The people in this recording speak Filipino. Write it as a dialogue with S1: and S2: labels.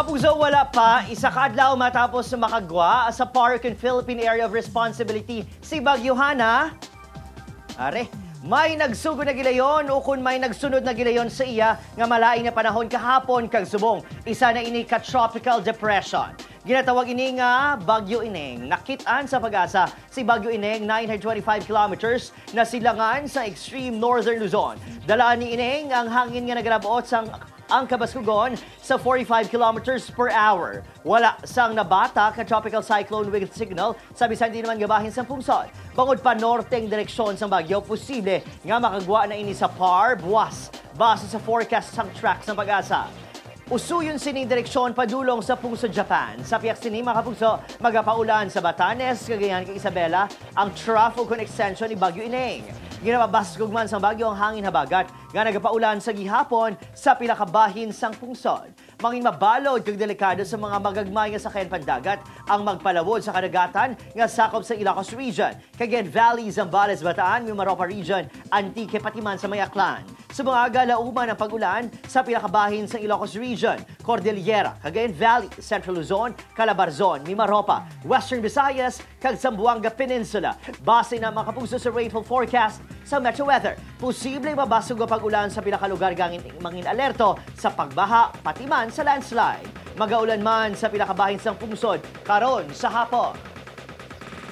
S1: Kapuso, wala pa. Isa kaadlaw matapos makagwa sa Park and Philippine Area of Responsibility si Bagyo Hana. Are, may nagsugod na gilayon o kung may nagsunod na gilayon sa iya nga malain na panahon kahapon kag subong. Isa na ini ka tropical depression. Ginatawag ini nga Bagyo Ineng. Nakitaan sa pag-asa si Bagyo Ineng 925 kilometers na silangan sa extreme northern Luzon. Dalaan ni Ineng ang hangin nga nagrabot sang ang kabaskugon sa 45 kilometers per hour. Wala sang nabata ka tropical cyclone with signal sa bisan di naman gabahin sa pungsod. Bangod pa norteng direksyon sa bagyo, posible nga makagwa na ini sa par, buwas, base sa forecast sang track ng pag-asa. Usuyon sining direksyon padulong sa pungsod Japan. Sa piyak sining mga kapugso, magapaulan sa Batanes, Cagayan kay Isabela, ang trough o extension ni Bagyo Ineng. Ginababasgog man sa bagyo ang hangin habagat nga nagapaulan sa gihapon sa pilakabahin sang pungsod. Mangin mabalod kag delikado sa mga magagmay nga sakyan pandagat ang magpalawod sa kadagatan nga sakop sa Ilocos Region, Cagayan Valley, Zambales, Bataan, Mimaropa Region, Antique Patiman sa Mayaklan. Sa mga galauman ang pag-ulan sa pinakabahin sa Ilocos Region, Cordillera, Cagayan Valley, Central Luzon, Calabarzon, Mimaropa, Western Visayas, kag Zamboanga Peninsula. Base na mga kapuso sa rainfall forecast sa Metro Weather, posibleng mabasog ang pag-ulan sa pinakalugar mangin alerto sa pagbaha, patiman sa landslide. Magaulan man sa pinakabahin sang pungsod karon sa hapon.